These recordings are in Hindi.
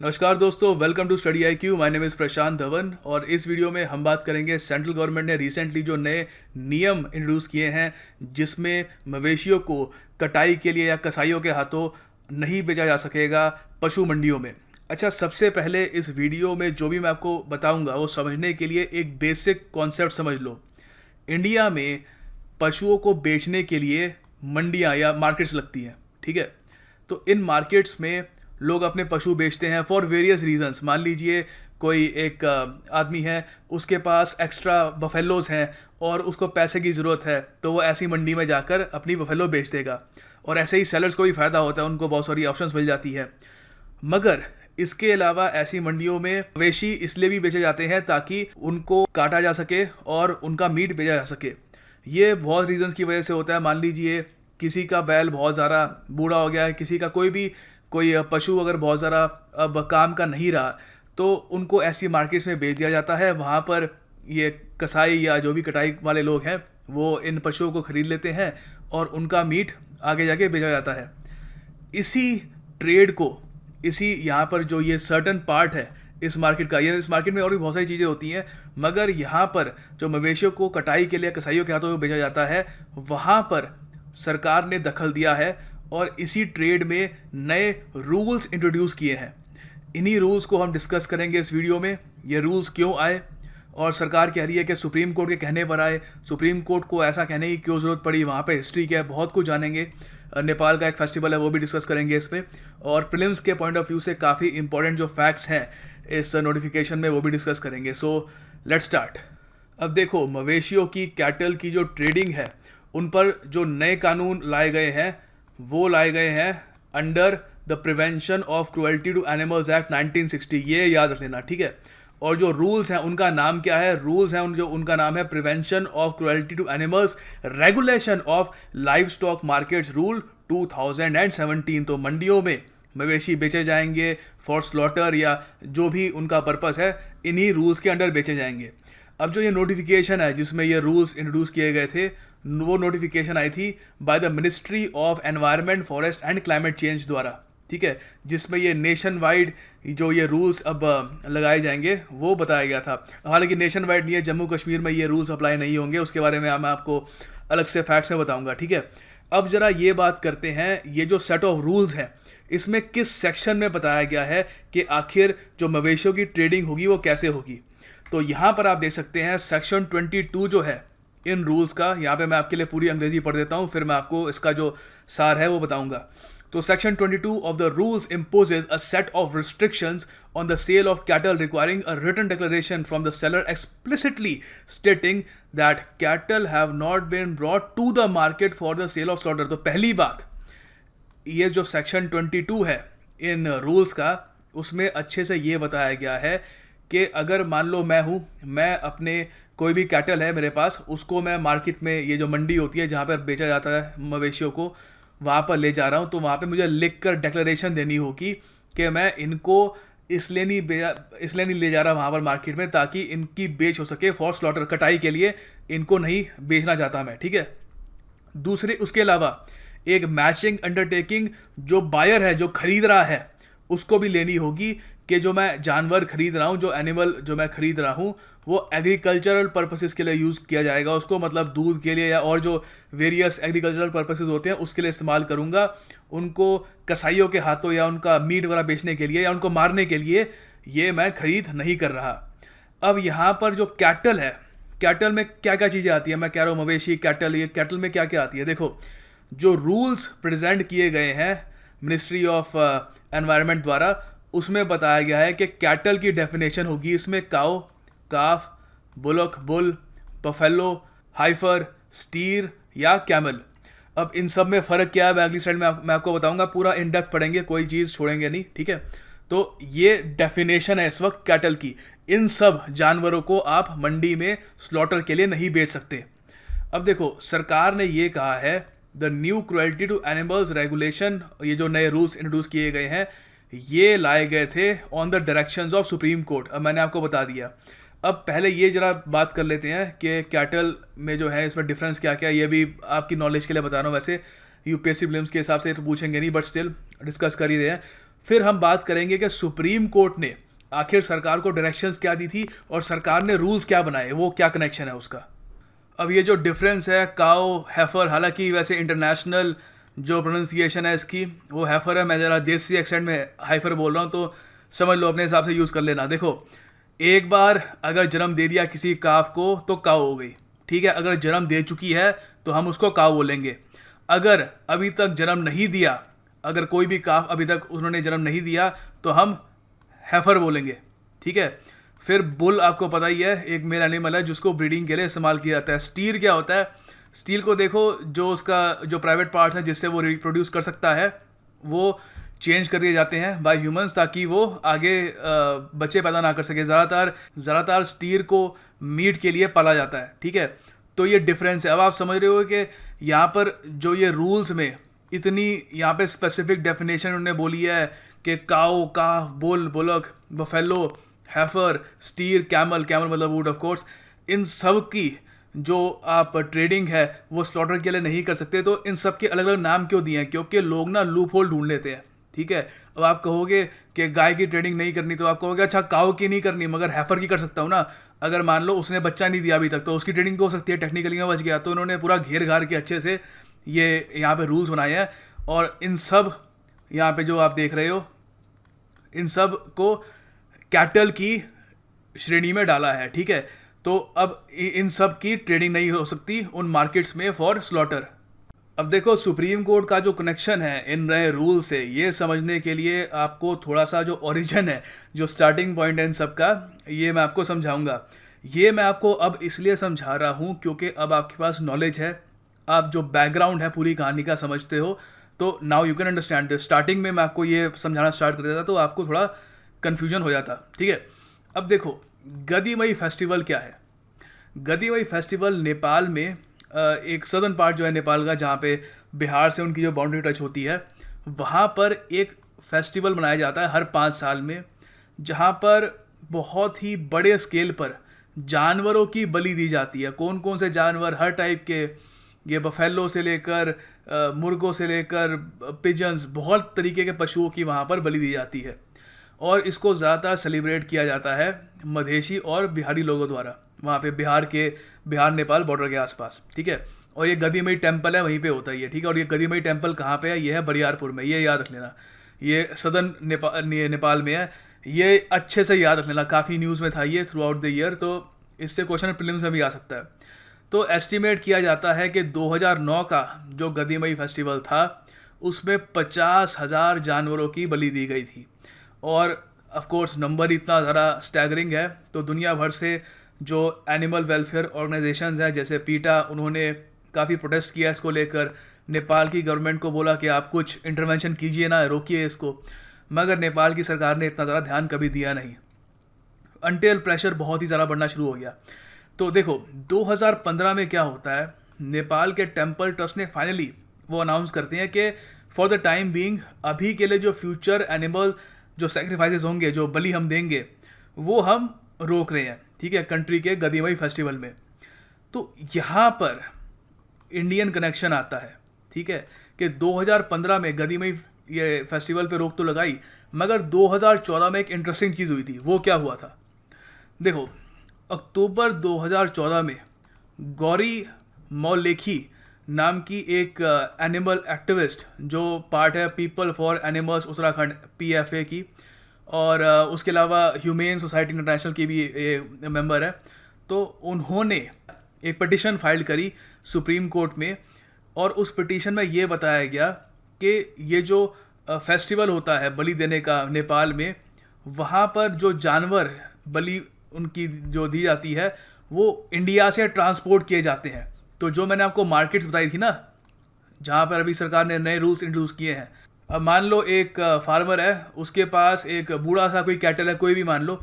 नमस्कार दोस्तों, welcome to study I Q. My name is Prashant Dhawan और इस वीडियो में हम बात करेंगे सेंट्रल गवर्नमेंट ने रिसेंटली जो नए नियम इंट्रोड्यूस किए हैं जिसमें मवेशियों को कटाई के लिए या कसाईयों के हाथों नहीं बेचा जा सकेगा पशु मंडियों में। अच्छा, सबसे पहले इस वीडियो में जो भी मैं आपको बताऊंगा वो समझने के लिए एक बेसिक कॉन्सेप्ट समझ लो। इंडिया में पशुओं को बेचने के लिए मंडियां या मार्केट्स लगती हैं, ठीक है। तो इन मार्केट्स में लोग अपने पशु बेचते हैं फॉर वेरियस रीजंस। मान लीजिए कोई एक आदमी है, उसके पास एक्स्ट्रा बफेलोज हैं और उसको पैसे की ज़रूरत है, तो वो ऐसी मंडी में जाकर अपनी बफेलो बेच देगा। और ऐसे ही सेलर्स को भी फ़ायदा होता है, उनको बहुत सारी ऑप्शंस मिल जाती है। मगर इसके अलावा ऐसी मंडियों में मवेशी इसलिए भी बेचे जाते हैं ताकि उनको काटा जा सके और उनका मीट बेचा जा सके। ये बहुत रीजंस की वजह से होता है। मान लीजिए किसी का बैल बहुत ज़्यादा बूढ़ा हो गया है, किसी का कोई पशु अगर बहुत ज़्यादा अब काम का नहीं रहा, तो उनको ऐसी मार्केट्स में बेच दिया जाता है। वहाँ पर ये कसाई या जो भी कटाई वाले लोग हैं वो इन पशुओं को ख़रीद लेते हैं और उनका मीट आगे जाके बेचा जाता है। इसी ट्रेड को, इसी यहाँ पर जो ये सर्टन पार्ट है इस मार्केट का, ये इस मार्केट में और भी बहुत सारी चीज़ें होती हैं, मगर यहाँ पर जो मवेशियों को कटाई के लिए कसाईयों के हाथों में बेचा जाता है, वहाँ पर सरकार ने दखल दिया है और इसी ट्रेड में नए रूल्स इंट्रोड्यूस किए हैं। इन्हीं रूल्स को हम डिस्कस करेंगे इस वीडियो में। ये रूल्स क्यों आए और सरकार कह रही है कि सुप्रीम कोर्ट के कहने पर आए, सुप्रीम कोर्ट को ऐसा कहने की क्यों ज़रूरत पड़ी, वहाँ पे हिस्ट्री क्या है, बहुत कुछ जानेंगे। नेपाल का एक फेस्टिवल है वो भी डिस्कस करेंगे इसमें, और प्रीलिम्स के पॉइंट ऑफ व्यू से काफ़ी इंपॉर्टेंट जो फैक्ट्स हैं इस नोटिफिकेशन में वो भी डिस्कस करेंगे। So let's start. अब देखो, मवेशियों की, कैटल की जो ट्रेडिंग है उन पर जो नए कानून लाए गए हैं वो लाए गए हैं under the prevention of cruelty to animals act 1960। ये याद रख लेना, ठीक है। और जो रूल्स हैं उनका नाम क्या है? रूल्स हैं उनका नाम है prevention of cruelty to animals regulation of livestock markets rule 2017। तो मंडियों में मवेशी बेचे जाएंगे फॉर स्लॉटर या जो भी उनका पर्पस है, इन्हीं रूल्स के अंडर बेचे जाएंगे। अब जो ये नोटिफिकेशन है जिसमें ये रूल्स इंट्रोड्यूस किए गए थे, वो नोटिफिकेशन आई थी by the ministry of environment, forest and climate change द्वारा, ठीक है। जिसमें ये नेशन वाइड जो ये रूल्स अब लगाए जाएंगे वो बताया गया था। हालांकि नेशन वाइड नहीं है, जम्मू कश्मीर में ये रूल्स अप्लाई नहीं होंगे, उसके बारे में मैं आपको अलग से फैक्ट्स में बताऊंगा, ठीक है। अब जरा ये बात करते हैं, ये जो सेट ऑफ रूल्स हैं इसमें किस सेक्शन में बताया गया है कि आखिर जो मवेशियों की ट्रेडिंग होगी वो कैसे होगी। तो यहाँ पर आप देख सकते हैं सेक्शन 22 जो है इन रूल्स का। यहाँ पे मैं आपके लिए पूरी अंग्रेजी पढ़ देता हूँ, फिर मैं आपको इसका जो सार है वो बताऊंगा। तो section 22 of the rules imposes a set of restrictions on the sale of cattle requiring a written declaration from the seller explicitly stating that cattle have not been brought to the market for the sale of slaughter. तो पहली बात, ये जो सेक्शन 22 है इन रूल्स का, उसमें अच्छे से ये बताया गया है कि अगर मान लो मैं अपने कोई भी कैटल है मेरे पास, उसको मैं मार्केट में, ये जो मंडी होती है जहाँ पर बेचा जाता है मवेशियों को, वहाँ पर ले जा रहा हूँ, तो वहाँ पे मुझे लिख कर डिक्लेरेशन देनी होगी कि मैं इनको इसलिए नहीं ले जा रहा वहाँ पर मार्केट में ताकि इनकी बेच हो सके फॉर स्लॉटर, कटाई के लिए इनको नहीं बेचना चाहता मैं, ठीक है। दूसरे, उसके अलावा एक मैचिंग अंडरटेकिंग जो बायर है, जो खरीद रहा है, उसको भी लेनी होगी कि जो मैं जानवर खरीद रहा हूँ, जो एनिमल जो मैं खरीद रहा हूँ, वो एग्रीकल्चरल पर्पसेस के लिए यूज़ किया जाएगा उसको, मतलब दूध के लिए या और जो वेरियस एग्रीकल्चरल पर्पसेस होते हैं उसके लिए इस्तेमाल करूँगा। उनको कसाईयों के हाथों या उनका मीट वगैरह बेचने के लिए या उनको मारने के लिए ये मैं खरीद नहीं कर रहा। अब यहाँ पर जो कैटल है, कैटल में क्या क्या चीज़ें आती है, मैं कह रहा हूँ मवेशी कैटल, ये कैटल में क्या क्या आती है। देखो, जो रूल्स प्रेजेंट किए गए हैं मिनिस्ट्री ऑफ एनवायरनमेंट द्वारा, उसमें बताया गया है कि कैटल की डेफिनेशन होगी इसमें cow, calf, bullock, bull, buffalo, heifer, steer या कैमल। अब इन सब में फ़र्क क्या है मैं अगली स्लाइड में मैं आपको बताऊंगा, पूरा इन डेप्थ पढ़ेंगे, कोई चीज़ छोड़ेंगे नहीं, ठीक है। तो ये डेफिनेशन है इस वक्त कैटल की। इन सब जानवरों को आप मंडी में स्लॉटर के लिए नहीं बेच सकते। अब देखो, सरकार ने ये कहा है the new cruelty to animals regulation, ये जो नए रूल्स इंट्रोड्यूस किए गए हैं ये लाए गए थे on the directions of supreme court. अब मैंने आपको बता दिया। अब पहले ये जरा बात कर लेते हैं कि कैटल में जो है इसमें डिफरेंस क्या क्या है, ये भी आपकी नॉलेज के लिए बता रहा हूँ। वैसे यूपीएससी प्रीलिम्स के हिसाब से तो पूछेंगे नहीं, बट स्टिल डिस्कस कर ही रहे हैं। फिर हम बात करेंगे कि सुप्रीम कोर्ट ने आखिर सरकार को डायरेक्शंस क्या दी थी और सरकार ने रूल्स क्या बनाए, वो क्या कनेक्शन है उसका। अब ये जो डिफरेंस है काओ हैफर, हालांकि वैसे इंटरनेशनल जो प्रोनाउंसिएशन है इसकी वो हैफर है, मैं ज़रा देसी एक्सेंट में हाइफर बोल रहा हूँ तो समझ लो, अपने हिसाब से यूज़ कर लेना। देखो, एक बार अगर जन्म दे दिया किसी काफ को तो काओ हो गई, ठीक है। अगर जन्म दे चुकी है तो हम उसको काओ बोलेंगे। अगर अभी तक जन्म नहीं दिया, अगर कोई भी काफ अभी तक उन्होंने जन्म नहीं दिया तो हम हैफर बोलेंगे, ठीक है। फिर बुल आपको पता ही है, एक मेल एनिमल है जिसको ब्रीडिंग के लिए इस्तेमाल किया जाता है। स्टीर क्या होता है, स्टील को देखो, जो उसका जो प्राइवेट पार्ट्स हैं जिससे वो रिप्रोड्यूस कर सकता है वो चेंज कर दिए जाते हैं बाय ह्यूमंस, ताकि वो आगे बच्चे पैदा ना कर सके। ज़्यादातर स्टीर को मीट के लिए पाला जाता है, ठीक है। तो ये डिफरेंस है। अब आप समझ रहे हो कि यहाँ पर जो ये रूल्स में इतनी यहाँ पे स्पेसिफिक डेफिनेशन उन्होंने बोली है कि cow, calf, bull, bullock, buffalo, heifer, steer, camel, camel मतलब वुड ऑफ कोर्स, इन सब की जो आप ट्रेडिंग है वो स्लॉटर के लिए नहीं कर सकते। तो इन सब के अलग अलग नाम क्यों दिए हैं, क्योंकि लोग ना लूप होल ढूंढ लेते हैं, ठीक है। अब आप कहोगे कि गाय की ट्रेडिंग नहीं करनी, तो आप कहोगे अच्छा काऊ की नहीं करनी मगर हैफर की कर सकता हूँ ना। अगर मान लो उसने बच्चा नहीं दिया अभी तक तो उसकी ट्रेडिंग हो सकती है, टेक्निकली में बच गया। तो उन्होंने पूरा घेर घार के अच्छे से ये यहाँ पे रूल्स बनाए हैं और इन सब यहाँ पे जो आप देख रहे हो इन सब को कैटल की श्रेणी में डाला है, ठीक है। तो अब इन सब की ट्रेडिंग नहीं हो सकती उन मार्केट्स में फॉर स्लॉटर। अब देखो, सुप्रीम कोर्ट का जो कनेक्शन है इन नए रूल से, ये समझने के लिए आपको थोड़ा सा जो ओरिजिन है, जो स्टार्टिंग पॉइंट है इन सब का, ये मैं आपको समझाऊंगा। ये मैं आपको अब इसलिए समझा रहा हूँ क्योंकि अब आपके पास नॉलेज है, आप जो बैकग्राउंड है पूरी कहानी का समझते हो, तो now you can understand this. Starting में मैं आपको ये समझाना स्टार्ट कर देता तो आपको थोड़ा कन्फ्यूजन हो जाता, ठीक है। अब देखो, गदी मई फेस्टिवल क्या है। गदी मई फेस्टिवल नेपाल में एक सदर्न पार्ट जो है नेपाल का, जहाँ पे बिहार से उनकी जो बाउंड्री टच होती है, वहाँ पर एक फेस्टिवल मनाया जाता है हर 5 साल में, जहाँ पर बहुत ही बड़े स्केल पर जानवरों की बलि दी जाती है। कौन कौन से जानवर, हर टाइप के, ये बफेलो से लेकर मुर्गों से लेकर पिजन्स, बहुत तरीके के पशुओं की वहाँ पर बलि दी जाती है। और इसको ज़्यादातर सेलिब्रेट किया जाता है मधेसी और बिहारी लोगों द्वारा, वहाँ पे बिहार नेपाल बॉर्डर के आसपास, ठीक है। और ये गदी मई टेम्पल है, वहीं पे होता है ये, ठीक है। और ये गदी मई टेम्पल कहाँ पे है, ये है बरियारपुर में, ये याद रख लेना। ये सदर्न नेपाल में है, ये अच्छे से याद रख लेना। काफ़ी न्यूज़ में था ये थ्रू आउट द ईयर, तो इससे क्वेश्चन प्रीलिम्स में भी आ सकता है। तो एस्टिमेट किया जाता है कि 2009 का जो गदी मई फेस्टिवल था उसमें 50,000 जानवरों की बलि दी गई थी। और ऑफ कोर्स नंबर इतना ज़्यादा स्टैगरिंग है, तो दुनिया भर से जो एनिमल वेलफेयर ऑर्गेनाइजेशंस हैं जैसे पीटा, उन्होंने काफ़ी प्रोटेस्ट किया इसको लेकर। नेपाल की गवर्नमेंट को बोला कि आप कुछ इंटरवेंशन कीजिए ना, रोकिए इसको, मगर नेपाल की सरकार ने इतना ज़्यादा ध्यान कभी दिया नहीं, अनटिल प्रेशर बहुत ही ज़्यादा बढ़ना शुरू हो गया। तो देखो 2015 में क्या होता है, नेपाल के टेम्पल ट्रस्ट ने फाइनली वो अनाउंस करते हैं कि फॉर द टाइम बीइंग, अभी के लिए जो फ्यूचर एनिमल जो सेक्रीफाइसेस होंगे, जो बलि हम देंगे, वो हम रोक रहे हैं, ठीक है, कंट्री के गदी मई फेस्टिवल में। तो यहाँ पर इंडियन कनेक्शन आता है, ठीक है, कि 2015 में गदी मई ये फेस्टिवल पे रोक तो लगाई, मगर 2014 में एक इंटरेस्टिंग चीज़ हुई थी। वो क्या हुआ था, देखो, अक्टूबर 2014 में गौरी मौलेखी नाम की एक एनिमल एक्टिविस्ट, जो पार्ट है people for animals Uttarakhand PFA की, और उसके अलावा ह्यूमेन सोसाइटी इंटरनेशनल की भी मेंबर है, तो उन्होंने एक पिटीशन फाइल करी सुप्रीम कोर्ट में। और उस पिटीशन में ये बताया गया कि ये जो फेस्टिवल होता है बलि देने का नेपाल में, वहाँ पर जो जानवर बलि उनकी जो दी जाती है वो इंडिया से ट्रांसपोर्ट किए जाते हैं। तो जो मैंने आपको मार्केट्स बताई थी ना, जहाँ पर अभी सरकार ने नए रूल्स इंट्रोड्यूस किए हैं, अब मान लो एक फार्मर है, उसके पास एक बूढ़ा सा कोई कैटल है, कोई भी मान लो,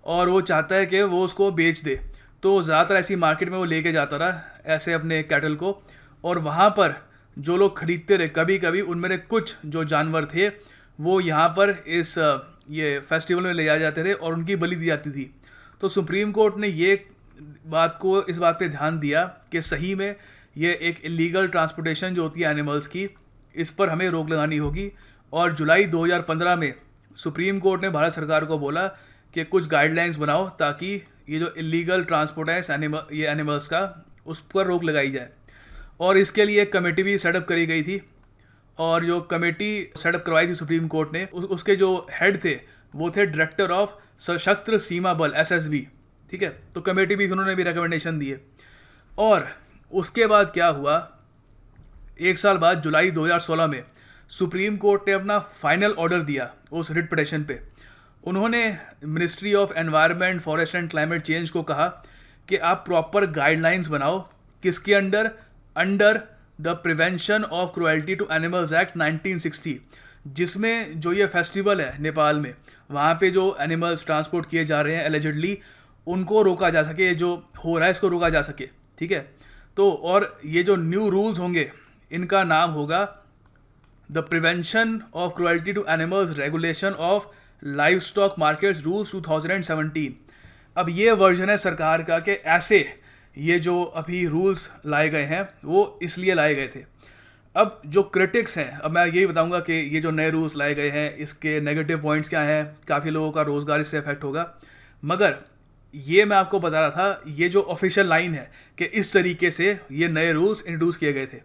और वो चाहता है कि वो उसको बेच दे, तो ज़्यादातर ऐसी मार्केट में वो लेके जाता रहा ऐसे अपने कैटल को, और वहाँ पर जो लोग खरीदते रहे, कभी कभी उनमें से कुछ जो जानवर थे वो यहाँ पर इस ये फेस्टिवल में ले जाए जाते थे और उनकी बलि दी जाती थी। तो सुप्रीम कोर्ट ने इस बात पे ध्यान दिया कि सही में ये एक इलीगल ट्रांसपोर्टेशन जो होती है एनिमल्स की, इस पर हमें रोक लगानी होगी। और जुलाई 2015 में सुप्रीम कोर्ट ने भारत सरकार को बोला कि कुछ गाइडलाइंस बनाओ ताकि ये जो इलीगल ट्रांसपोर्ट है ये एनिमल्स का, उस पर रोक लगाई जाए। और इसके लिए एक कमेटी भी सेटअप करी गई थी, और जो कमेटी सेटअप करवाई थी सुप्रीम कोर्ट ने, उसके जो हेड थे वो थे डायरेक्टर ऑफ सशस्त्र सीमा बल SSB। ठीक है, तो कमेटी भी उन्होंने भी रिकमेंडेशन दिए। और उसके बाद क्या हुआ, एक साल बाद जुलाई 2016 में सुप्रीम कोर्ट ने अपना फाइनल ऑर्डर दिया उस रिट पिटिशन पे। उन्होंने ministry of environment, forest and climate change को कहा कि आप प्रॉपर गाइडलाइंस बनाओ, किसके under the prevention of cruelty to animals act 1960, जिसमें जो ये फेस्टिवल है नेपाल में, वहाँ पे जो एनिमल्स ट्रांसपोर्ट किए जा रहे हैं एलिजिडली, उनको रोका जा सके, जो हो रहा है इसको रोका जा सके। ठीक है, तो और ये जो न्यू रूल्स होंगे इनका नाम होगा the prevention of cruelty to animals regulation of livestock markets rules 2017। अब ये वर्जन है सरकार का कि ऐसे ये जो अभी रूल्स लाए गए हैं वो इसलिए लाए गए थे। अब जो क्रिटिक्स हैं, अब मैं यही बताऊंगा कि ये जो नए रूल्स लाए गए हैं इसके नेगेटिव पॉइंट्स क्या हैं, काफ़ी लोगों का रोज़गार इससे अफेक्ट होगा, मगर ये मैं आपको बता रहा था ये जो ऑफिशियल लाइन है कि इस तरीके से ये नए रूल्स इंट्रोड्यूस किए गए थे।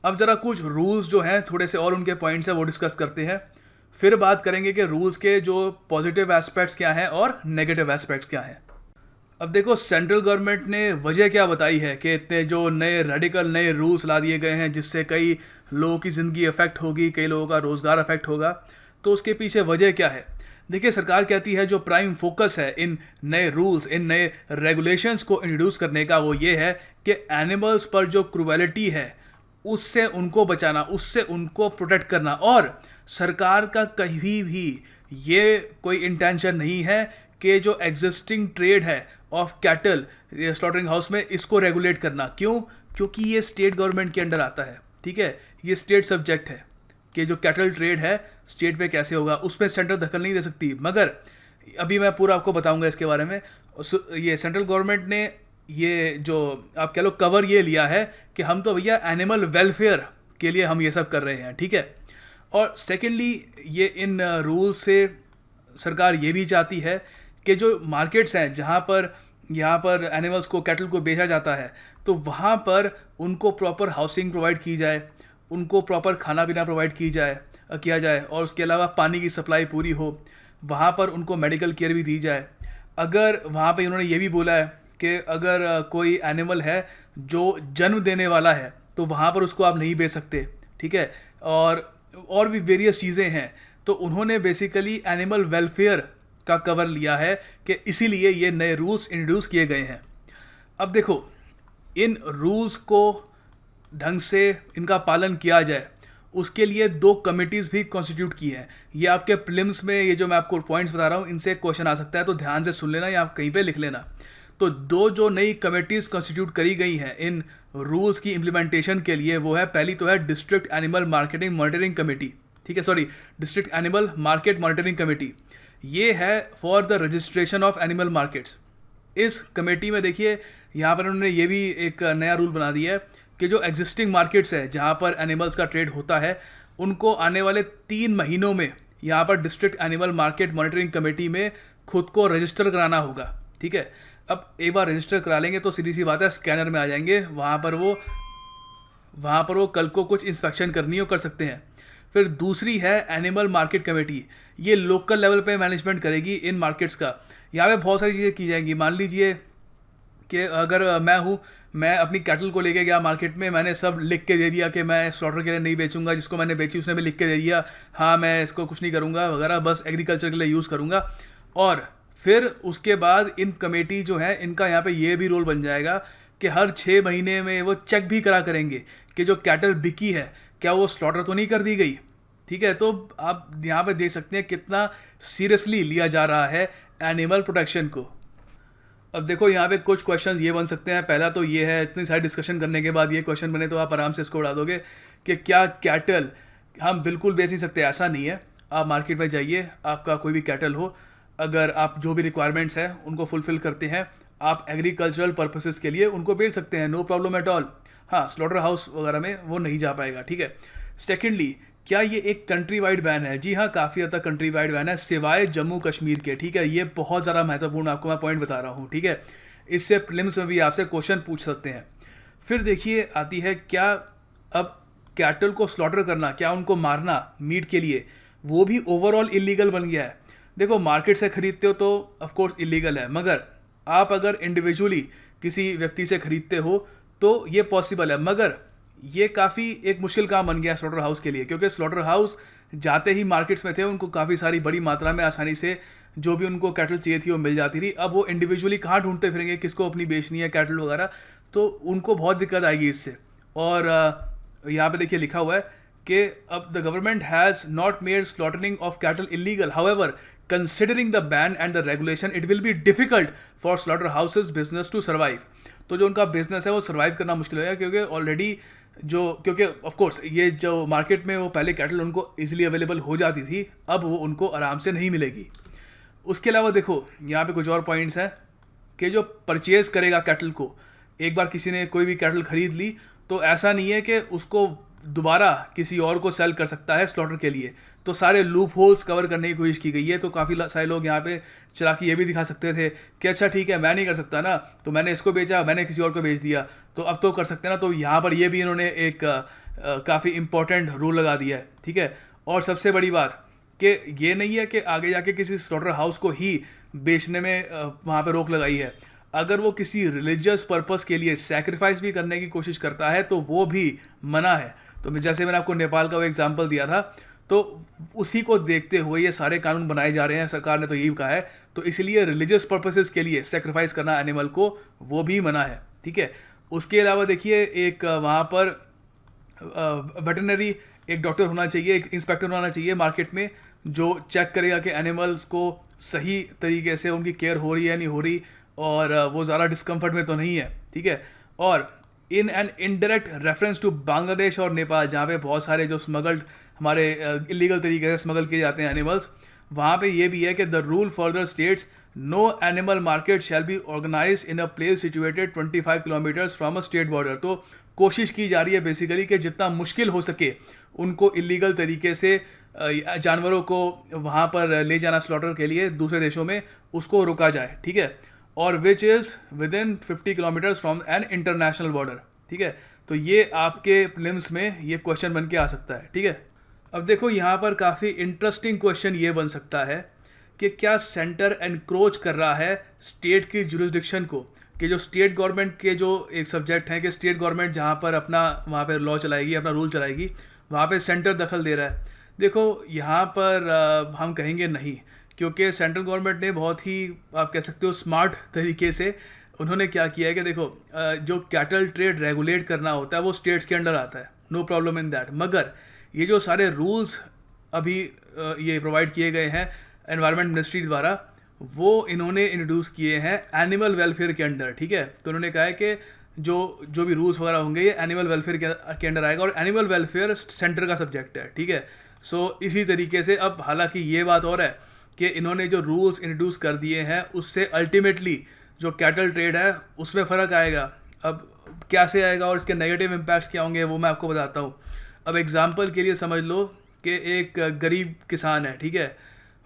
अब ज़रा कुछ रूल्स जो हैं थोड़े से और उनके पॉइंट्स हैं वो डिस्कस करते हैं, फिर बात करेंगे कि रूल्स के जो पॉजिटिव एस्पेक्ट्स क्या हैं और नेगेटिव एस्पेक्ट्स क्या हैं। अब देखो, सेंट्रल गवर्नमेंट ने वजह क्या बताई है कि इतने जो नए रेडिकल नए रूल्स ला दिए गए हैं जिससे कई लोगों की ज़िंदगी अफेक्ट होगी, कई लोगों का रोज़गार अफेक्ट होगा, तो उसके पीछे वजह क्या है। देखिए, सरकार कहती है जो प्राइम फोकस है इन नए रूल्स, इन नए रेगुलेशंस को इंट्रोड्यूस करने का, वो ये है कि एनिमल्स पर जो क्रुएलिटी है उससे उनको बचाना, उससे उनको प्रोटेक्ट करना। और सरकार का कहीं भी ये कोई इंटेंशन नहीं है कि जो एग्जिस्टिंग ट्रेड है ऑफ कैटल स्लॉटरिंग हाउस में इसको रेगुलेट करना। क्यों? क्योंकि ये स्टेट गवर्नमेंट के अंडर आता है। ठीक है, ये स्टेट सब्जेक्ट है कि जो कैटल ट्रेड है स्टेट पे कैसे होगा, उसमें सेंट्रल दखल नहीं दे सकती। मगर अभी मैं पूरा आपको बताऊंगा इसके बारे में। ये सेंट्रल गवर्नमेंट ने ये जो आप कह लो कवर ये लिया है कि हम तो भैया एनिमल वेलफेयर के लिए हम ये सब कर रहे हैं। ठीक है, और सेकेंडली ये इन रूल से सरकार ये भी चाहती है कि जो मार्केट्स हैं जहाँ पर यहाँ पर एनिमल्स को, कैटल को बेचा जाता है, तो वहाँ पर उनको प्रॉपर हाउसिंग प्रोवाइड की जाए, उनको प्रॉपर खाना पीना प्रोवाइड किया जाए, और उसके अलावा पानी की सप्लाई पूरी हो, वहाँ पर उनको मेडिकल केयर भी दी जाए। अगर वहाँ पे उन्होंने ये भी बोला है कि अगर कोई एनिमल है जो जन्म देने वाला है तो वहाँ पर उसको आप नहीं बेच सकते। ठीक है, और भी वेरियस चीज़ें हैं। तो उन्होंने बेसिकली एनिमल वेलफेयर का कवर लिया है कि इसीलिए ये नए रूल्स इंट्रोड्यूस किए गए हैं। अब देखो, इन रूल्स को ढंग से इनका पालन किया जाए उसके लिए 2 कमिटीज़ भी कॉन्स्टिट्यूट की हैं। ये आपके प्रीलिम्स में ये जो मैं आपको पॉइंट्स बता रहा हूँ इनसे क्वेश्चन आ सकता है, तो ध्यान से सुन लेना या आप कहीं पे लिख लेना। तो 2 जो नई कमिटीज़ कॉन्स्टिट्यूट करी गई हैं इन रूल्स की इम्प्लीमेंटेशन के लिए, वो है, पहली तो है district animal marketing monitoring committee. ठीक है, sorry, district animal market monitoring committee. ये है for the registration of animal markets. इस कमेटी में देखिए यहाँ पर उन्होंने ये भी एक नया रूल बना दिया है कि जो एग्जिस्टिंग मार्केट्स है जहाँ पर एनिमल्स का ट्रेड होता है, उनको आने वाले 3 महीनों में यहाँ पर district animal market monitoring committee में खुद को रजिस्टर कराना होगा। ठीक है, अब एक बार रजिस्टर करा लेंगे तो सीधी सी बात है, स्कैनर में आ जाएंगे, वहाँ पर वो कल को कुछ इंस्पेक्शन करनी हो कर सकते हैं। फिर दूसरी है एनिमल मार्केट कमेटी। ये लोकल लेवल पे मैनेजमेंट करेगी इन मार्केट्स का। यहाँ पे बहुत सारी चीज़ें की जाएंगी। मान लीजिए कि अगर मैं अपनी कैटल को लेके गया मार्केट में, मैंने सब लिख के दे दिया कि मैं स्लॉटर के लिए नहीं बेचूंगा, जिसको मैंने बेची उसने भी लिख के दे दिया, हाँ मैं इसको कुछ नहीं करूँगा वगैरह, बस एग्रीकल्चर के लिए यूज़ करूँगा। और फिर उसके बाद इन कमेटी जो है इनका यहाँ पे ये भी रोल बन जाएगा कि हर 6 महीने में वो चेक भी करा करेंगे कि जो कैटल बिकी है क्या वो स्लॉटर तो नहीं कर दी गई। ठीक है, तो आप यहाँ पे देख सकते हैं कितना सीरियसली लिया जा रहा है एनिमल प्रोटेक्शन को। अब देखो, यहाँ पे कुछ क्वेश्चंस ये बन सकते हैं। पहला तो ये है, इतनी सारी डिस्कशन करने के बाद ये क्वेश्चन बने तो आप आराम से इसको उड़ा दोगे कि क्या कैटल हम बिल्कुल बेच नहीं सकते? ऐसा नहीं है। आप मार्केट में जाइए, आपका कोई भी कैटल हो, अगर आप जो भी रिक्वायरमेंट्स हैं उनको फुलफ़िल करते हैं, आप एग्रीकल्चरल पर्पसेस के लिए उनको बेच सकते हैं, नो प्रॉब्लम एट ऑल। हाँ, स्लॉटर हाउस वगैरह में वो नहीं जा पाएगा। ठीक है। सेकेंडली, क्या ये एक कंट्री वाइड बैन है? जी हाँ, काफ़ी हद तक कंट्री वाइड बैन है, सिवाय जम्मू कश्मीर के, ठीक है। ये बहुत ज़्यादा महत्वपूर्ण आपको मैं पॉइंट बता रहा हूँ, ठीक है। इससे प्रीलिम्स में भी आपसे क्वेश्चन पूछ सकते हैं। फिर देखिए आती है, क्या अब कैटल को स्लॉटर करना, क्या उनको मारना मीट के लिए, वो भी ओवरऑल इलीगल बन गया है। देखो, मार्केट से खरीदते हो तो ऑफ कोर्स इलीगल है, मगर आप अगर इंडिविजुअली किसी व्यक्ति से खरीदते हो तो ये पॉसिबल है। मगर ये काफ़ी एक मुश्किल काम बन गया स्लॉटर हाउस के लिए, क्योंकि स्लॉटर हाउस जाते ही मार्केट्स में थे, उनको काफ़ी सारी बड़ी मात्रा में आसानी से जो भी उनको कैटल चाहिए थी वो मिल जाती थी। अब वो इंडिविजुअली कहाँ ढूंढते फिरेंगे किसको अपनी बेचनी है कैटल वगैरह, तो उनको बहुत दिक्कत आएगी इससे। और यहाँ पे देखिए लिखा हुआ है कि अब the government has not made slaughtering of cattle illegal, however considering the ban and the regulation it will be difficult for slaughterhouses business to survive. तो जो उनका बिजनेस है वो सर्वाइव करना मुश्किल हो गया, क्योंकि ऑलरेडी क्योंकि ऑफ कोर्स ये जो मार्केट में वो पहले कैटल उनको इजीली अवेलेबल हो जाती थी, अब वो उनको आराम से नहीं मिलेगी। उसके अलावा देखो यहाँ पे कुछ और पॉइंट्स हैं कि जो परचेज़ करेगा कैटल को, एक बार किसी ने कोई भी कैटल खरीद ली तो ऐसा नहीं है कि उसको दोबारा किसी और को सेल कर सकता है स्लॉटर के लिए। तो सारे लूप होल्स कवर करने की कोशिश की गई है। तो काफ़ी सारे लोग यहाँ पे चलाकी ये भी दिखा सकते थे कि अच्छा ठीक है, मैं नहीं कर सकता ना, तो मैंने इसको बेचा, मैंने किसी और को बेच दिया, तो अब तो कर सकते हैं ना। तो यहाँ पर ये भी इन्होंने एक काफ़ी इंपॉर्टेंट रूल लगा दिया है, ठीक है। और सबसे बड़ी बात कि ये नहीं है कि आगे जाके किसी स्लॉटर हाउस को ही बेचने में वहाँ पे रोक लगाई है। अगर वो किसी रिलीजियस पर्पस के लिए सैक्रिफाइस भी करने की कोशिश करता है तो वो भी मना है। तो जैसे मैंने आपको नेपाल का वो एग्जांपल दिया था, तो उसी को देखते हुए ये सारे कानून बनाए जा रहे हैं, सरकार ने तो यही कहा है। तो इसलिए रिलीजियस पर्पसेस के लिए सैक्रिफाइस करना एनिमल को, वो भी मना है, ठीक है। उसके अलावा देखिए एक वहाँ पर वेटरनरी एक डॉक्टर होना चाहिए, एक इंस्पेक्टर होना चाहिए मार्केट में, जो चेक करेगा कि एनिमल्स को सही तरीके से उनकी केयर हो रही है नहीं हो रही, और वो ज़्यादा डिस्कम्फर्ट में तो नहीं है, ठीक है। और in an indirect reference to Bangladesh और नेपाल, जहाँ पे बहुत सारे जो स्मगल्ड हमारे इलीगल तरीके से स्मगल किए जाते हैं एनिमल्स, वहाँ पे ये भी है कि the rule further states no animal market shall be organise in a place situated 25 kilometres from a state border. तो कोशिश की जा रही है बेसिकली कि जितना मुश्किल हो सके उनको इलीगल तरीके से जानवरों को वहाँ पर ले जाना स्लॉटर के लिए दूसरे देशों में, उसको रोका जाए, ठीक है। और which is with in 50 kilometres from an international border, ठीक है। तो ये आपके प्रीलिम्स में ये क्वेश्चन बन के आ सकता है, ठीक है। अब देखो यहाँ पर काफ़ी इंटरेस्टिंग क्वेश्चन ये बन सकता है कि क्या सेंटर एनक्रोच कर रहा है स्टेट की जुरिस्डिक्शन को, कि जो स्टेट गवर्नमेंट के जो एक सब्जेक्ट हैं कि स्टेट गवर्नमेंट जहाँ पर अपना वहाँ पे लॉ चलाएगी, अपना रूल चलाएगी, वहाँ पे सेंटर दखल दे रहा है। देखो यहाँ पर हम कहेंगे नहीं, क्योंकि सेंट्रल गवर्नमेंट ने बहुत ही आप कह सकते हो स्मार्ट तरीके से उन्होंने क्या किया है कि देखो जो कैटल ट्रेड रेगुलेट करना होता है वो स्टेट्स के अंडर आता है, नो प्रॉब्लम इन दैट। मगर ये जो सारे रूल्स अभी ये प्रोवाइड किए गए हैं एनवायरनमेंट मिनिस्ट्री द्वारा, वो इन्होंने इंट्रोड्यूस किए हैं एनिमल वेलफेयर के अंडर, ठीक है। तो उन्होंने कहा है कि जो भी रूल्स वगैरह होंगे ये एनिमल वेलफेयर के अंडर आएगा, और एनिमल वेलफेयर सेंटर का सब्जेक्ट है, ठीक है। सो इसी तरीके से अब हालांकि ये बात और है कि इन्होंने जो रूल्स इंट्रोड्यूस कर दिए हैं उससे अल्टीमेटली जो कैटल ट्रेड है उसमें फ़र्क आएगा। अब क्या से आएगा और इसके नेगेटिव इम्पैक्ट्स क्या होंगे वो मैं आपको बताता हूँ। अब एग्जांपल के लिए समझ लो कि एक गरीब किसान है, ठीक है,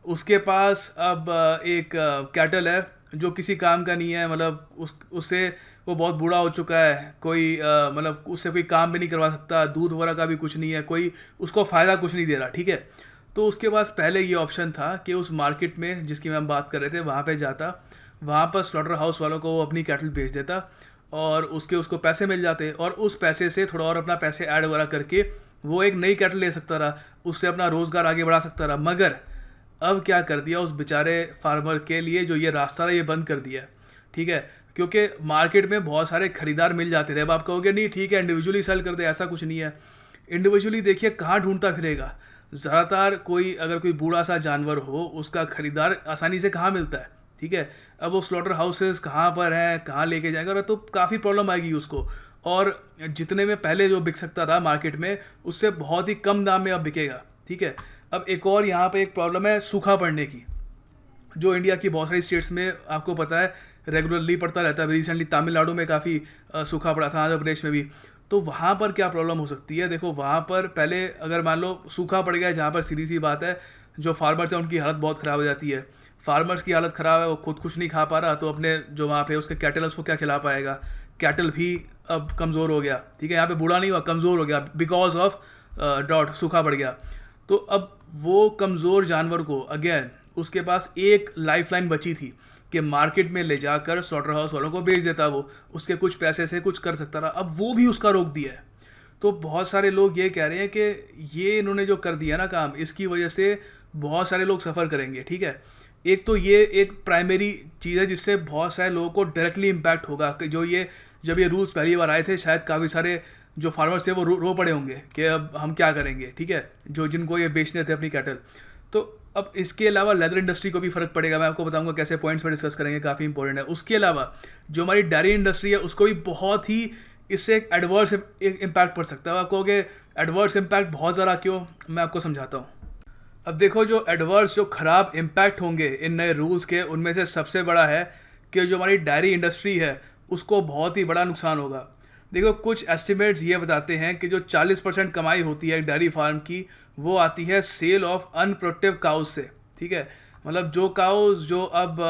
उसके पास अब एक कैटल है जो किसी काम का नहीं है, मतलब उससे वो बहुत बूढ़ा हो चुका है, कोई मतलब उससे कोई काम भी नहीं करवा सकता, दूध वगैरह का भी कुछ नहीं है, कोई उसको फ़ायदा कुछ नहीं दे रहा, ठीक है। तो उसके पास पहले ये ऑप्शन था कि उस मार्केट में जिसकी हम बात कर रहे थे वहाँ पे जाता, वहाँ पर स्लॉटर हाउस वालों को वो अपनी कैटल बेच देता और उसको पैसे मिल जाते, और उस पैसे से थोड़ा और अपना पैसे ऐड वगैरह करके वो एक नई कैटल ले सकता रहा, उससे अपना रोज़गार आगे बढ़ा सकता रहा। मगर अब क्या कर दिया उस बेचारे फार्मर के लिए, जो ये रास्ता रहा ये बंद कर दिया, ठीक है, क्योंकि मार्केट में बहुत सारे खरीदार मिल जाते थे। अब आप कहोगे नहीं ठीक है इंडिविजुअली सेल कर दे, ऐसा कुछ नहीं है। इंडिविजुअली देखिए कहाँ ढूंढता फिरेगा, ज़्यादातर अगर कोई बूढ़ा सा जानवर हो उसका खरीदार आसानी से कहाँ मिलता है, ठीक है। अब वो स्लॉटर हाउसेस कहाँ पर हैं, कहाँ लेके जाएगा, तो काफ़ी प्रॉब्लम आएगी उसको, और जितने में पहले जो बिक सकता था मार्केट में उससे बहुत ही कम दाम में अब बिकेगा, ठीक है। अब एक और यहाँ पे एक प्रॉब्लम है सूखा पड़ने की, जो इंडिया की बहुत सारी स्टेट्स में आपको पता है रेगुलरली पड़ता रहता है। अभी रिसेंटली तमिलनाडु में काफ़ी सूखा पड़ा था, आंध्र प्रदेश में भी। तो वहाँ पर क्या प्रॉब्लम हो सकती है? देखो वहाँ पर पहले अगर मान लो सूखा पड़ गया, जहाँ पर सीधी सी बात है जो फार्मर्स हैं उनकी हालत बहुत ख़राब हो जाती है। फार्मर्स की हालत ख़राब है, वो खुद कुछ नहीं खा पा रहा, तो अपने जो वहाँ पे उसके कैटल उसको क्या खिला पाएगा? कैटल भी अब कमज़ोर हो गया, ठीक है, यहाँ पे बूढ़ा नहीं हुआ, कमज़ोर हो गया बिकॉज ऑफ ड्रॉट, सूखा पड़ गया। तो अब वो कमज़ोर जानवर को अगेन उसके पास एक लाइफलाइन बची थी कि मार्केट में ले जाकर स्लॉटर हाउस वालों को बेच देता, वो उसके कुछ पैसे से कुछ कर सकता था, अब वो भी उसका रोक दिया है। तो बहुत सारे लोग ये कह रहे हैं कि ये इन्होंने जो कर दिया ना काम, इसकी वजह से बहुत सारे लोग सफ़र करेंगे, ठीक है। एक तो ये एक प्राइमरी चीज़ है जिससे बहुत सारे लोगों को डायरेक्टली इम्पैक्ट होगा कि जो ये जब ये रूल्स पहली बार आए थे शायद काफ़ी सारे जो फार्मर्स थे वो रो पड़े होंगे कि अब हम क्या करेंगे, ठीक है, जो जिनको ये बेचने थे अपनी कैटल। तो अब इसके अलावा लेदर इंडस्ट्री को भी फ़र्क पड़ेगा, मैं आपको बताऊंगा कैसे, पॉइंट्स पर डिस्कस करेंगे, काफ़ी इंपॉर्टेंट है। उसके अलावा जो हमारी डेयरी इंडस्ट्री है उसको भी बहुत ही इससे एक एडवर्स इम्पैक्ट पड़ सकता है। आप कहोगे एडवर्स इम्पैक्ट बहुत ज़्यादा क्यों, मैं आपको समझाता हूँ। अब देखो जो एडवर्स जो ख़राब इम्पैक्ट होंगे इन नए रूल्स के, उनमें से सबसे बड़ा है कि जो हमारी डेयरी इंडस्ट्री है उसको बहुत ही बड़ा नुकसान होगा। देखो कुछ एस्टिमेट्स ये बताते हैं कि जो 40% कमाई होती है एक डेयरी फार्म की, वो आती है सेल ऑफ अनप्रोडक्टिव काउज से, ठीक है। मतलब जो काउज जो अब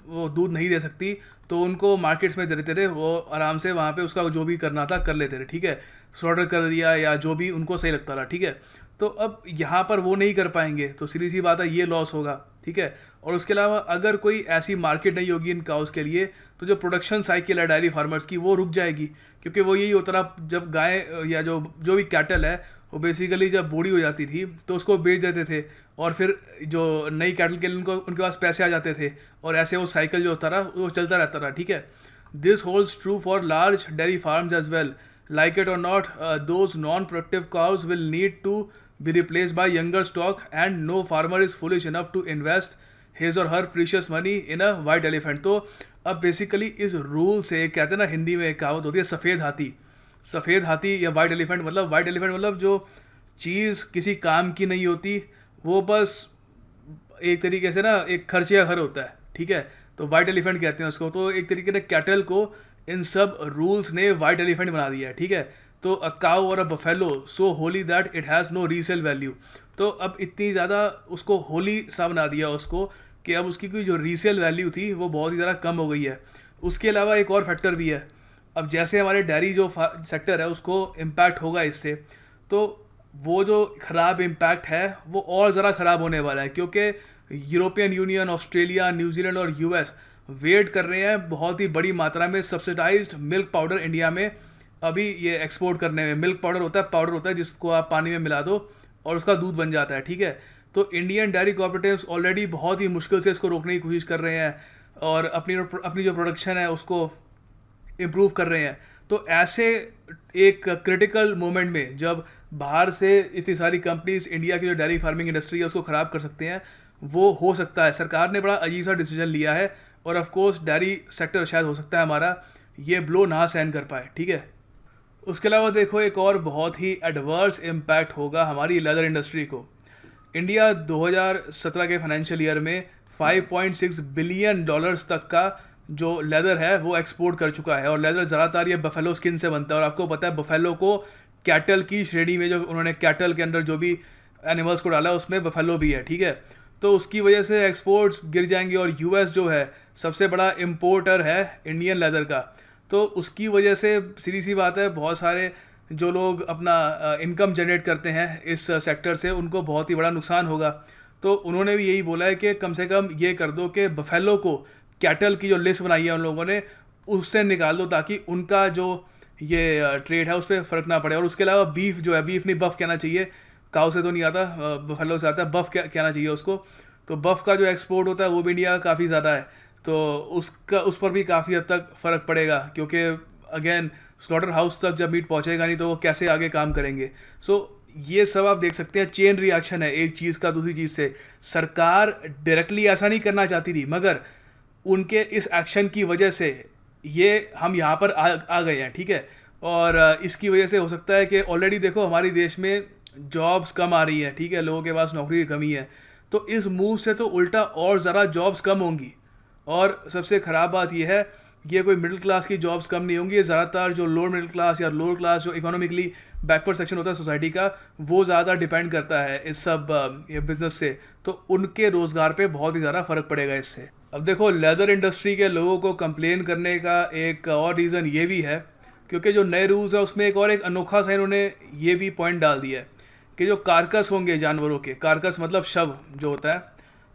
वो दूध नहीं दे सकती, तो उनको मार्केट्स में दे देते थे, वो आराम से वहाँ पे उसका जो भी करना था कर लेते थे, ठीक है, स्लॉटर कर दिया या जो भी उनको सही लगता था, ठीक है। तो अब यहाँ पर वो नहीं कर पाएंगे, तो सीधी सी बात है ये लॉस होगा, ठीक है। और उसके अलावा अगर कोई ऐसी मार्केट नहीं होगी इन काउस के लिए, तो जो प्रोडक्शन साइकिल है डेयरी फार्मर्स की वो रुक जाएगी, क्योंकि वो यही होता रहा, जब गाय या जो भी कैटल है वो बेसिकली जब बूढ़ी हो जाती थी तो उसको बेच देते थे, और फिर जो नई कैटल के लिए उनके पास पैसे आ जाते थे, और ऐसे वो साइकिल जो होता रहा वो चलता रहता रहा, ठीक है। This holds true for large dairy farms as well, like it और not those non productive cows will need to be replaced by younger stock, and no farmer is foolish enough to invest his or her precious money in a white elephant। तो अब बेसिकली इस रूल से कहते हैं ना, हिंदी में एक कहावत होती है सफ़ेद हाथी, सफ़ेद हाथी या वाइट एलिफेंट, मतलब वाइट एलिफेंट मतलब जो चीज़ किसी काम की नहीं होती, वो बस एक तरीके से ना एक खर्चे का घर होता है, ठीक है, तो वाइट एलिफेंट कहते हैं उसको। तो एक तरीके से कैटल को इन सब रूल्स ने वाइट एलिफेंट बना दिया है, ठीक है। तो अ काउ और a buffalo so holy that it has no resale value. तो अब इतनी ज़्यादा उसको होली सा बना दिया उसको कि अब उसकी कोई जो रीसेल वैल्यू थी वो बहुत ही ज़्यादा कम हो गई है। उसके अलावा एक और फैक्टर भी है, अब जैसे हमारे डेयरी जो सेक्टर है उसको इम्पैक्ट होगा इससे, तो वो जो ख़राब इम्पैक्ट है वो और ज़रा ख़राब होने वाला है, क्योंकि यूरोपियन यूनियन, ऑस्ट्रेलिया, न्यूजीलैंड और यूएस वेट कर रहे हैं बहुत ही बड़ी मात्रा में सब्सिडाइज्ड मिल्क पाउडर इंडिया में अभी ये एक्सपोर्ट करने में। मिल्क पाउडर होता है जिसको आप पानी में मिला दो और उसका दूध बन जाता है, ठीक है। तो इंडियन डेयरी कोऑपरेटिव्स ऑलरेडी बहुत ही मुश्किल से इसको रोकने की कोशिश कर रहे हैं और अपनी जो प्रोडक्शन है उसको इम्प्रूव कर रहे हैं। तो ऐसे एक क्रिटिकल मोमेंट में जब बाहर से इतनी सारी कंपनीज इंडिया की जो डेयरी फार्मिंग इंडस्ट्री है उसको ख़राब कर सकते हैं, वो हो सकता है सरकार ने बड़ा अजीब सा डिसीजन लिया है, और ऑफ कोर्स डेयरी सेक्टर शायद हो सकता है हमारा ये ब्लो ना सहन कर पाए, ठीक है। उसके अलावा देखो एक और बहुत ही एडवर्स इम्पैक्ट होगा हमारी लेदर इंडस्ट्री को। इंडिया 2017 के फाइनेंशियल ईयर में $5.6 बिलियन तक का जो लेदर है वो एक्सपोर्ट कर चुका है, और लेदर ज़्यादातर ये बफेलो स्किन से बनता है। और आपको पता है बफेलो को कैटल की श्रेणी में, जो उन्होंने कैटल के अंदर जो भी एनिमल्स को डाला उसमें बफेलो भी है, ठीक है। तो उसकी वजह से एक्सपोर्ट्स गिर जाएंगे, और यूएस जो है सबसे बड़ा इम्पोर्टर है इंडियन लेदर का, तो उसकी वजह से सीधी सी बात है बहुत सारे जो लोग अपना इनकम जनरेट करते हैं इस सेक्टर से उनको बहुत ही बड़ा नुकसान होगा। तो उन्होंने भी यही बोला है कि कम से कम ये कर दो कि बफेलो को कैटल की जो लिस्ट बनाई है उन लोगों ने उससे निकाल दो, ताकि उनका जो ये ट्रेड है उस पर फ़र्क ना पड़े। और उसके अलावा बीफ जो है, बीफ नहीं बफ़ कहना चाहिए, काऊ से तो नहीं आता, बफेलो से आता है, बफ़ कहना चाहिए उसको। तो बफ़ का जो एक्सपोर्ट होता है वो भी इंडिया का काफ़ी ज़्यादा है, तो उस पर भी काफ़ी हद तक फ़र्क पड़ेगा, क्योंकि अगेन स्लॉटर हाउस तक जब मीट पहुंचेगा नहीं तो वो कैसे आगे काम करेंगे। सो ये सब आप देख सकते हैं चेन रिएक्शन है एक चीज़ का दूसरी चीज़ से। सरकार डायरेक्टली ऐसा नहीं करना चाहती थी, मगर उनके इस एक्शन की वजह से ये हम यहाँ पर आ गए हैं, ठीक है। और इसकी वजह से हो सकता है कि ऑलरेडी देखो हमारे देश में जॉब्स कम आ रही हैं, ठीक है, लोगों के पास नौकरी की कमी है, तो इस मूव से तो उल्टा और ज़रा जॉब्स कम होंगी। और सबसे ख़राब बात यह है ये कोई मिडिल क्लास की जॉब्स कम नहीं होंगी, ये ज़्यादातर जो लोअर मिडिल क्लास या लोअर क्लास जो इकोनॉमिकली बैकवर्ड सेक्शन होता है सोसाइटी का, वो ज़्यादा डिपेंड करता है इस सब ये बिज़नेस से, तो उनके रोज़गार पे बहुत ही ज़्यादा फ़र्क पड़ेगा इससे। अब देखो, लेदर इंडस्ट्री के लोगों को कंप्लेन करने का एक और रीज़न ये भी है, क्योंकि जो नए रूल्स है उसमें एक अनोखा सा इन्होंने ये भी पॉइंट डाल दिया है कि जो कारकस होंगे जानवरों के, कारकस मतलब शव जो होता है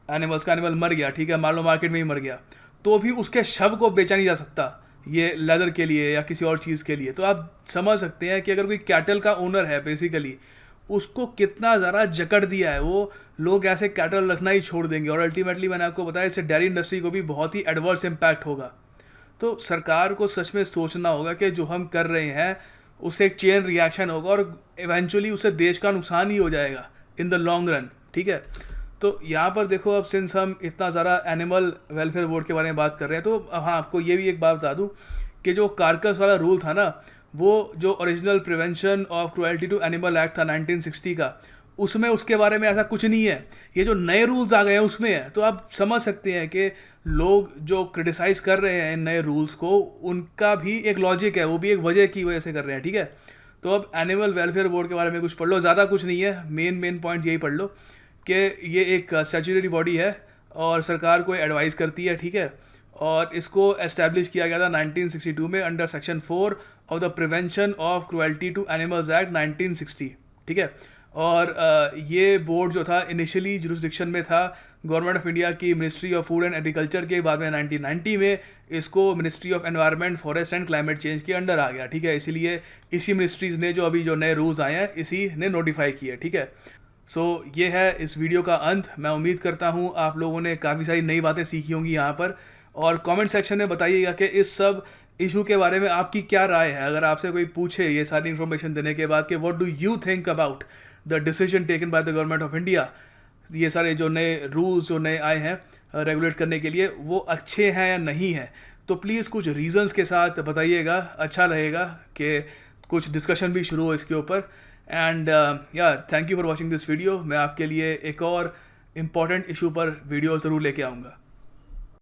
एनिमल्स का, एनिमल मर गया, ठीक है, मान लो मार्केट में ही मर गया, तो भी उसके शव को बेचा नहीं जा सकता ये लेदर के लिए या किसी और चीज़ के लिए। तो आप समझ सकते हैं कि अगर कोई कैटल का ओनर है बेसिकली, उसको कितना ज़्यादा जकड़ दिया है, वो लोग ऐसे कैटल रखना ही छोड़ देंगे, और अल्टीमेटली मैंने आपको बताया इससे डेयरी इंडस्ट्री को भी बहुत ही एडवर्स इम्पैक्ट होगा। तो सरकार को सच में सोचना होगा कि जो हम कर रहे हैं उससे एक चेन रिएक्शन होगा और इवेंचुअली उससे देश का नुकसान ही हो जाएगा इन द लॉन्ग रन, ठीक है। तो यहाँ पर देखो, अब सिंस हम इतना ज़्यादा एनिमल वेलफेयर बोर्ड के बारे में बात कर रहे हैं, तो हाँ आपको ये भी एक बात बता दूँ कि जो कारकस वाला रूल था ना, वो जो original prevention of cruelty to animal act था 1960 का, उसमें उसके बारे में ऐसा कुछ नहीं है। ये जो नए रूल्स आ गए हैं उसमें है। तो आप समझ सकते हैं कि लोग जो क्रिटिसाइज़ कर रहे हैं इन नए रूल्स को, उनका भी एक लॉजिक है, वो भी एक वजह की वजह से कर रहे हैं, ठीक है। तो अब एनिमल वेलफेयर बोर्ड के बारे में कुछ पढ़ लो, ज़्यादा कुछ नहीं है, मेन पॉइंट यही पढ़ लो कि ये एक स्टैट्यूटरी बॉडी है और सरकार को एडवाइस करती है, ठीक है। और इसको एस्टैब्लिश किया गया था 1962 में under section 4 of the prevention of cruelty to animals act 1960, ठीक है। और ये बोर्ड जो था इनिशियली जुरिसडिक्शन में था गवर्नमेंट ऑफ इंडिया की ministry of food and agriculture के, बाद में 1990 में इसको ministry of environment, forest and climate change के अंडर आ गया, ठीक है। इसीलिए इसी मिनिस्ट्रीज़ ने जो अभी जो नए रूल्स आए हैं इसी ने नोटिफाई किए, ठीक है। सो ये है इस वीडियो का अंत। मैं उम्मीद करता हूँ आप लोगों ने काफ़ी सारी नई बातें सीखी होंगी यहाँ पर, और कमेंट सेक्शन में बताइएगा कि इस सब इशू के बारे में आपकी क्या राय है। अगर आपसे कोई पूछे ये सारी इन्फॉर्मेशन देने के बाद कि what do you think about the decision taken by the government of India, ये सारे जो नए रूल्स जो नए आए हैं रेगुलेट करने के लिए, वो अच्छे हैं या नहीं हैं, तो प्लीज़ कुछ रीजंस के साथ बताइएगा। अच्छा रहेगा कि कुछ डिस्कशन भी शुरू हो इसके ऊपर। एंड या thank you for watching this video. मैं आपके लिए एक और इम्पॉर्टेंट इशू पर वीडियो ज़रूर लेके आऊँगा।